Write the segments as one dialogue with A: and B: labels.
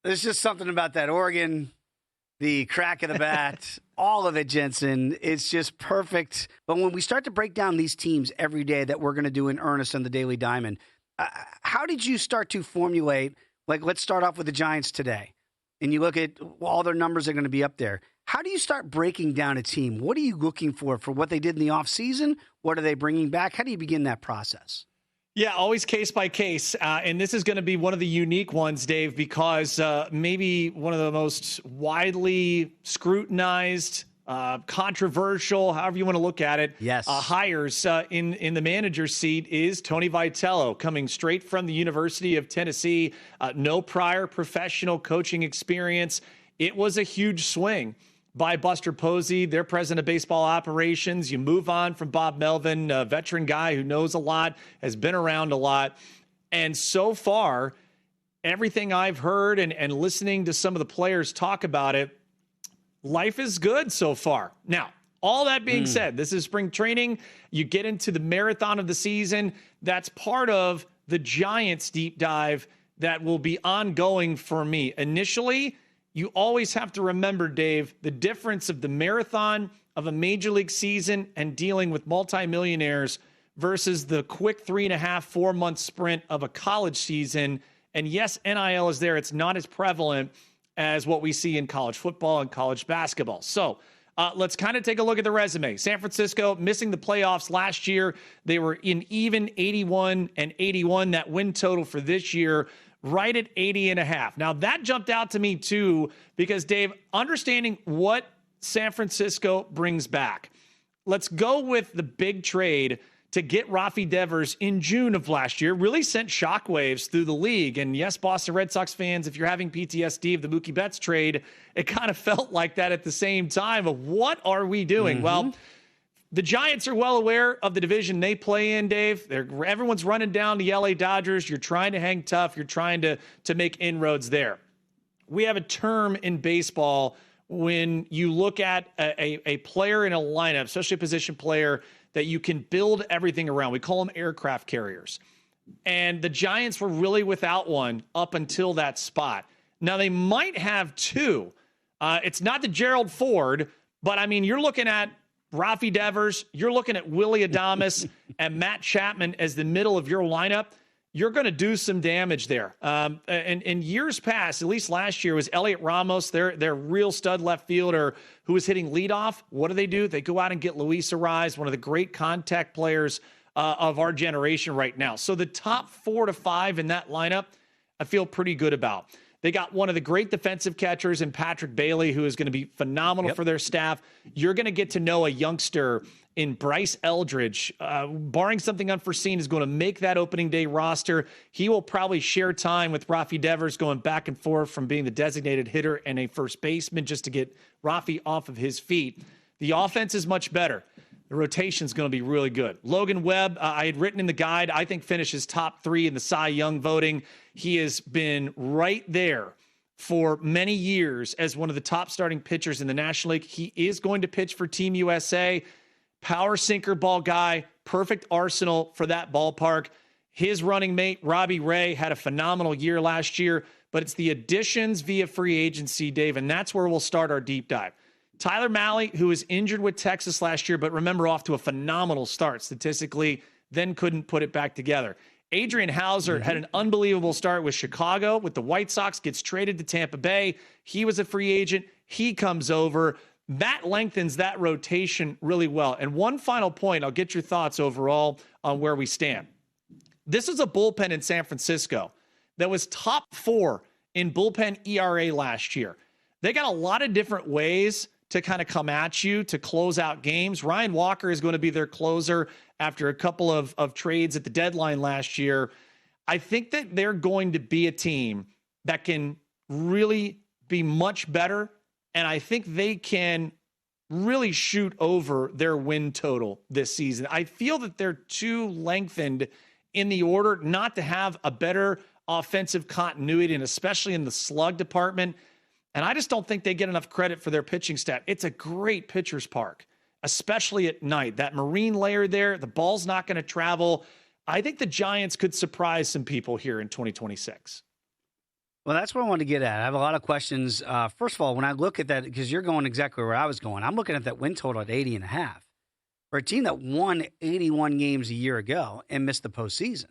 A: There's just something about that organ, the crack of the bat, all of it, Jensen. It's just perfect. But when we start to break down these teams every day that we're going to do in earnest on the Daily Diamond, how did you start to formulate, like, let's start off with the Giants today. And you look at all their numbers are going to be up there. How do you start breaking down a team? What are you looking for what they did in the offseason? What are they bringing back? How do you begin that process?
B: Yeah, always case by case. And this is going to be one of the unique ones, Dave, because maybe one of the most widely scrutinized, controversial, however you want to look at it,
A: yes,
B: hires in the manager's seat is Tony Vitello, coming straight from the University of Tennessee. No prior professional coaching experience. It was a huge swing by Buster Posey, their president of baseball operations. You move on from Bob Melvin, a veteran guy who knows a lot, has been around a lot. And so far, everything I've heard and listening to some of the players talk about it, life is good so far. Now, all that being said, this is spring training. You get into the marathon of the season. That's part of the Giants deep dive that will be ongoing for me. Initially, you always have to remember, Dave, the difference of the marathon of a major league season and dealing with multimillionaires versus the quick 3.5, 4 month sprint of a college season. And yes, NIL is there. It's not as prevalent as what we see in college football and college basketball. So let's kind of take a look at the resume. San Francisco missing the playoffs last year. They were in even 81-81. That win total for this year, right at 80.5. Now, that jumped out to me, too, because, Dave, understanding what San Francisco brings back. Let's go with the big trade to get Rafi Devers in June of last year. Really sent shockwaves through the league. And, yes, Boston Red Sox fans, if you're having PTSD of the Mookie Betts trade, it kind of felt like that at the same time of what are we doing? Well, the Giants are well aware of the division they play in, Dave. Everyone's running down the LA Dodgers. You're trying to hang tough. You're trying to make inroads there. We have a term in baseball when you look at a player in a lineup, especially a position player, that you can build everything around. We call them aircraft carriers. And the Giants were really without one up until that spot. Now, they might have two. It's not the Gerald Ford, but, I mean, you're looking at Rafi Devers, you're looking at Willy Adames and Matt Chapman as the middle of your lineup. You're going to do some damage there. And in years past, at least last year, was Elliot Ramos, their real stud left fielder who was hitting leadoff. What do? They go out and get Luis Arraez, one of the great contact players of our generation right now. So the top 4 to 5 in that lineup, I feel pretty good about. They got one of the great defensive catchers in Patrick Bailey, who is going to be phenomenal for their staff. You're going to get to know a youngster in Bryce Eldridge, barring something unforeseen, is going to make that opening day roster. He will probably share time with Rafi Devers, going back and forth from being the designated hitter and a first baseman just to get Rafi off of his feet. The offense is much better. The rotation is going to be really good. Logan Webb, I had written in the guide, I think finishes top 3 in the Cy Young voting. He has been right there for many years as one of the top starting pitchers in the National League. He is going to pitch for Team USA. Power sinker ball guy, perfect arsenal for that ballpark. His running mate, Robbie Ray, had a phenomenal year last year, but it's the additions via free agency, Dave, and that's where we'll start our deep dive. Tyler Mahle, who was injured with Texas last year, but remember, off to a phenomenal start statistically, then couldn't put it back together. Adrian Hauser had an unbelievable start with Chicago, with the White Sox, gets traded to Tampa Bay. He was a free agent. He comes over. That lengthens that rotation really well. And one final point, I'll get your thoughts overall on where we stand. This is a bullpen in San Francisco that was top 4 in bullpen ERA last year. They got a lot of different ways to kind of come at you to close out games. Ryan Walker is going to be their closer after a couple of trades at the deadline last year. I think that they're going to be a team that can really be much better, and I think they can really shoot over their win total this season. I feel that they're too lengthened in the order not to have a better offensive continuity, and especially in the slug department. And I just don't think they get enough credit for their pitching stat. It's a great pitcher's park, especially at night. That marine layer there, the ball's not going to travel. I think the Giants could surprise some people here in 2026.
A: Well, that's what I wanted to get at. I have a lot of questions. First of all, when I look at that, because you're going exactly where I was going, I'm looking at that win total at 80.5 for a team that won 81 games a year ago and missed the postseason.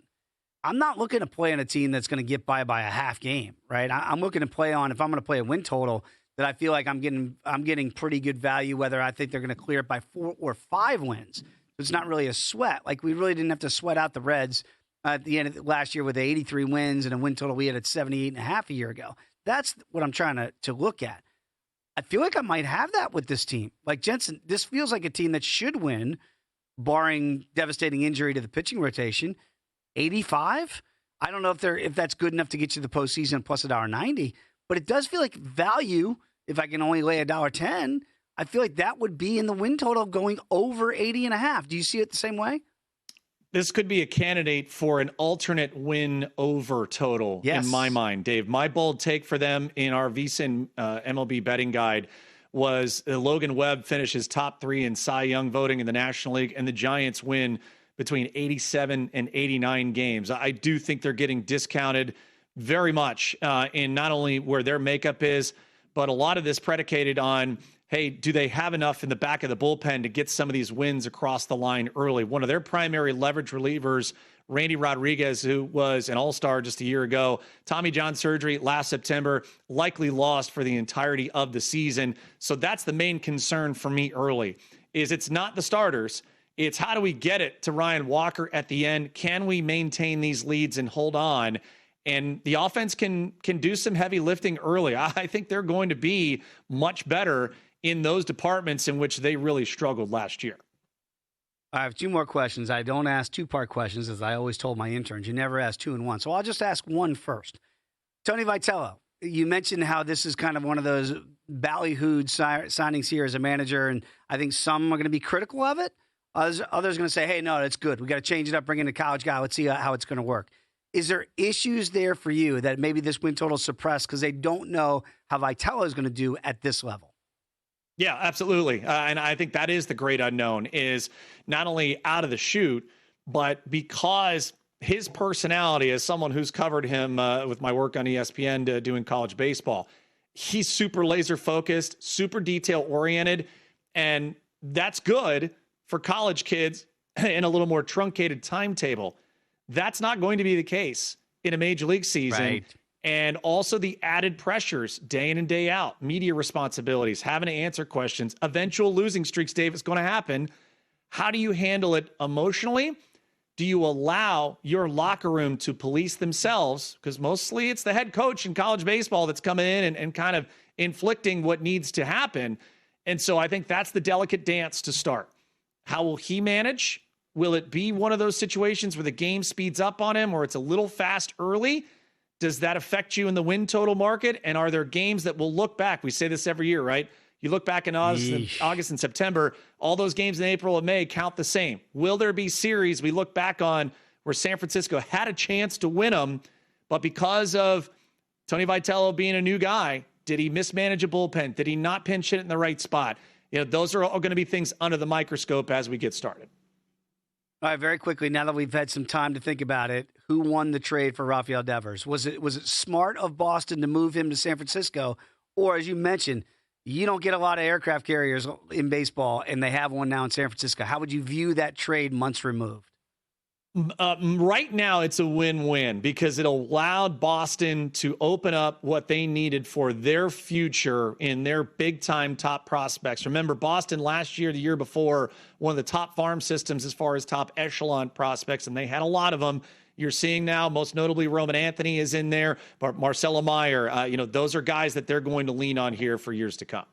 A: I'm not looking to play on a team that's going to get by a half game, right? I'm looking to play on, if I'm going to play a win total, that I feel like I'm getting pretty good value, whether I think they're going to clear it by 4 or 5 wins. It's not really a sweat. Like, we really didn't have to sweat out the Reds at the end of last year with the 83 wins and a win total we had at 78.5 a year ago. That's what I'm trying to look at. I feel like I might have that with this team. Like, Jensen, this feels like a team that should win, barring devastating injury to the pitching rotation. 85? I don't know if that's good enough to get you the postseason plus $1.90, but it does feel like value. If I can only lay $1.10, I feel like that would be in the win total going over 80.5. Do you see it the same way?
B: This could be a candidate for an alternate win over total in my mind, Dave. My bold take for them in our VSiN MLB betting guide was Logan Webb finishes top 3 in Cy Young voting in the National League, and the Giants win between 87 and 89 games. I do think they're getting discounted very much in not only where their makeup is, but a lot of this predicated on, hey, do they have enough in the back of the bullpen to get some of these wins across the line early? One of their primary leverage relievers, Randy Rodriguez, who was an all-star just a year ago, Tommy John surgery last September, likely lost for the entirety of the season. So that's the main concern for me early, is it's not the starters. It's how do we get it to Ryan Walker at the end? Can we maintain these leads and hold on? And the offense can do some heavy lifting early. I think they're going to be much better in those departments in which they really struggled last year.
A: I have 2 more questions. I don't ask 2-part questions, as I always told my interns. You never ask 2 in 1. So I'll just ask one first. Tony Vitello, you mentioned how this is kind of one of those ballyhooed signings here as a manager, and I think some are going to be critical of it. Others are going to say, hey, no, it's good. We got to change it up, bring in a college guy. Let's see how it's going to work. Is there issues there for you that maybe this win total is suppressed because they don't know how Vitello is going to do at this level?
B: Yeah, absolutely. And I think that is the great unknown, is not only out of the chute, but because his personality, as someone who's covered him with my work on ESPN doing college baseball, he's super laser focused, super detail oriented. And that's good for college kids in a little more truncated timetable. That's not going to be the case in a major league season.
A: Right.
B: And also the added pressures day in and day out, media responsibilities, having to answer questions, eventual losing streaks, Dave, is going to happen. How do you handle it emotionally? Do you allow your locker room to police themselves? Because mostly it's the head coach in college baseball that's coming in and kind of inflicting what needs to happen. And so I think that's the delicate dance to start. How will he manage? Will it be one of those situations where the game speeds up on him or it's a little fast early? Does that affect you in the win total market? And are there games that will look back? We say this every year, right? You look back in August and September, all those games in April and May count the same. Will there be series we look back on where San Francisco had a chance to win them, but because of Tony Vitello being a new guy, did he mismanage a bullpen? Did he not pinch hit in the right spot? You know, those are all going to be things under the microscope as we get started.
A: All right, very quickly, now that we've had some time to think about it, who won the trade for Rafael Devers? Was it smart of Boston to move him to San Francisco? Or, as you mentioned, you don't get a lot of aircraft carriers in baseball, and they have one now in San Francisco. How would you view that trade months removed?
B: Right now, it's a win-win because it allowed Boston to open up what they needed for their future in their big-time top prospects. Remember, Boston last year, the year before, one of the top farm systems as far as top echelon prospects, and they had a lot of them. You're seeing now, most notably, Roman Anthony is in there, but Marcelo Meyer. Those are guys that they're going to lean on here for years to come.